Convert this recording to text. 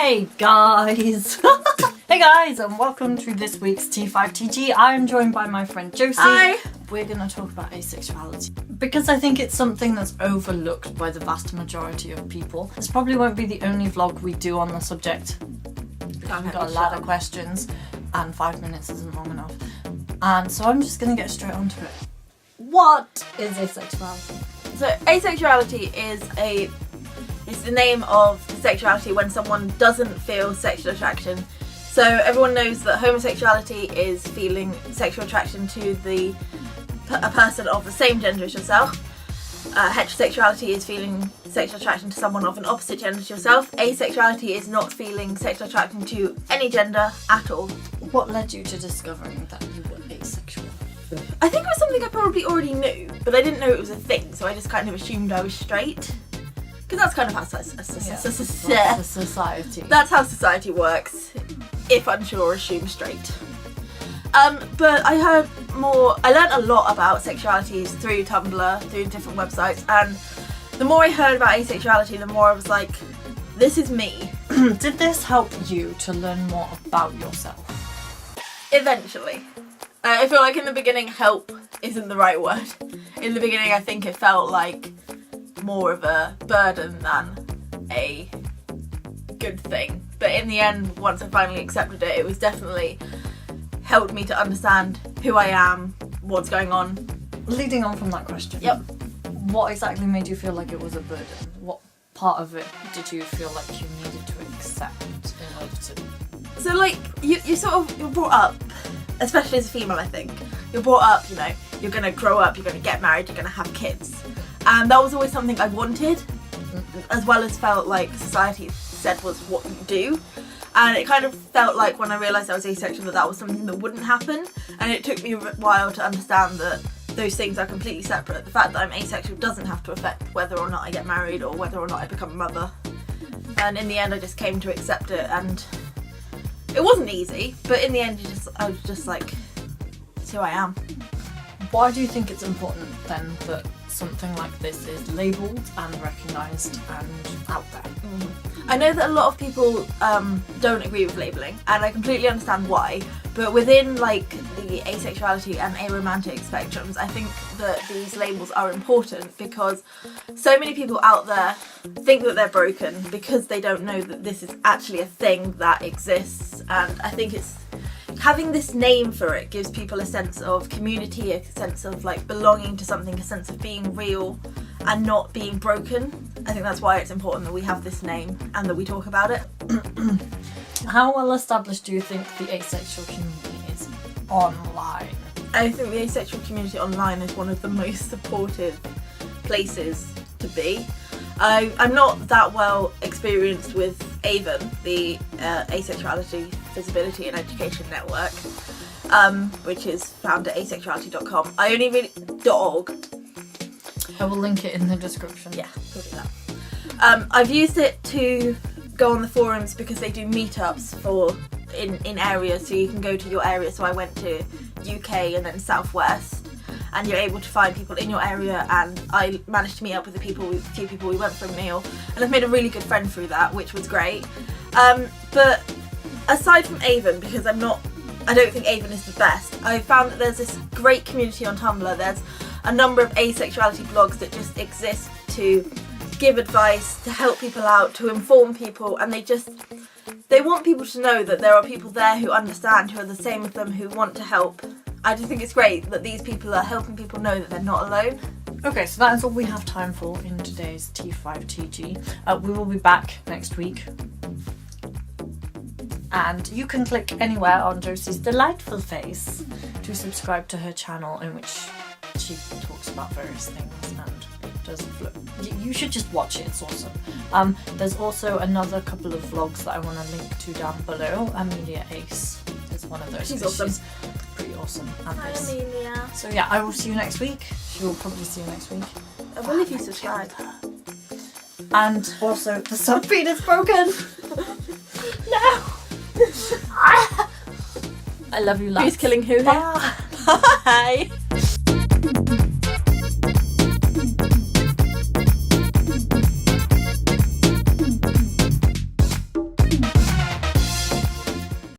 Hey guys! Hey guys, and welcome to this week's T5TG. I'm joined by my friend Josie. Hi! We're going to talk about asexuality because I think it's something that's overlooked by the vast majority of people. This probably won't be the only vlog we do on the subject. We've got a lot of questions and 5 minutes isn't long enough. And so I'm just going to get straight onto it. What is asexuality? So asexuality is the name of the sexuality when someone doesn't feel sexual attraction. So everyone knows that homosexuality is feeling sexual attraction to a person of the same gender as yourself. Heterosexuality is feeling sexual attraction to someone of an opposite gender to yourself. Asexuality is not feeling sexual attraction to any gender at all. What led you to discovering that you were asexual? I think it was something I probably already knew, but I didn't know it was a thing, so I just kind of assumed I was straight. Because that's kind of how society. That's how society works. If unsure, assume straight. But I learned a lot about sexualities through Tumblr, through different websites, and the more I heard about asexuality, the more I was like, this is me. Did this help you to learn more about yourself? Eventually. I feel like in the beginning, help isn't the right word. In the beginning, I think it felt like more of a burden than a good thing. But in the end, once I finally accepted it, it was definitely helped me to understand who I am, what's going on. Leading on from that question. Yep. What exactly made you feel like it was a burden? What part of it did you feel like you needed to accept in order to... So like, you're brought up, especially as a female, I think, you're brought up, you know, you're going to grow up, you're going to get married, you're going to have kids. And that was always something I wanted, as well as felt like society said was what you do. And it kind of felt like when I realised I was asexual that was something that wouldn't happen. And it took me a while to understand that those things are completely separate. The fact that I'm asexual doesn't have to affect whether or not I get married or whether or not I become a mother. And in the end I just came to accept it, and it wasn't easy, but in the end I was just like, it's who I am. Why do you think it's important then that something like this is labelled and recognised and out there? I know that a lot of people don't agree with labelling, and I completely understand why, but within like the asexuality and aromantic spectrums, I think that these labels are important because so many people out there think that they're broken because they don't know that this is actually a thing that exists. And I think it's having this name for it gives people a sense of community, a sense of like belonging to something, a sense of being real and not being broken. I think that's why it's important that we have this name and that we talk about it. How well established do you think the asexual community is online? I think the asexual community online is one of the most supportive places to be. I'm not that well experienced with AVEN, the Asexuality, Visibility and Education Network, which is found at asexuality.com. I only really... .org. I will link it in the description. Yeah, we'll do that. I've used it to go on the forums because they do meetups in areas, so you can go to your area. So I went to UK and then Southwest, and you're able to find people in your area, and I managed to meet up with a few people. We went for a meal, and I've made a really good friend through that, which was great. But aside from AVEN, because I don't think AVEN is the best, I found that there's this great community on Tumblr. There's a number of asexuality blogs that just exist to give advice, to help people out, to inform people, and they want people to know that there are people there who understand, who are the same as them, who want to help. I just think it's great that these people are helping people know that they're not alone. Okay, so that is all we have time for in today's T5TG. We will be back next week. And you can click anywhere on Josie's delightful face to subscribe to her channel, in which she talks about various things and does you should just watch it, it's awesome. There's also another couple of vlogs that I want to link to down below. Amelia Ace is one of those. She's awesome. She's pretty awesome. Hi Amelia. So yeah, I will see you next week. She will probably see you next week. I will if you subscribe. And also, the sub feed is broken. No. I love you, lads. Who's killing who here? Bye.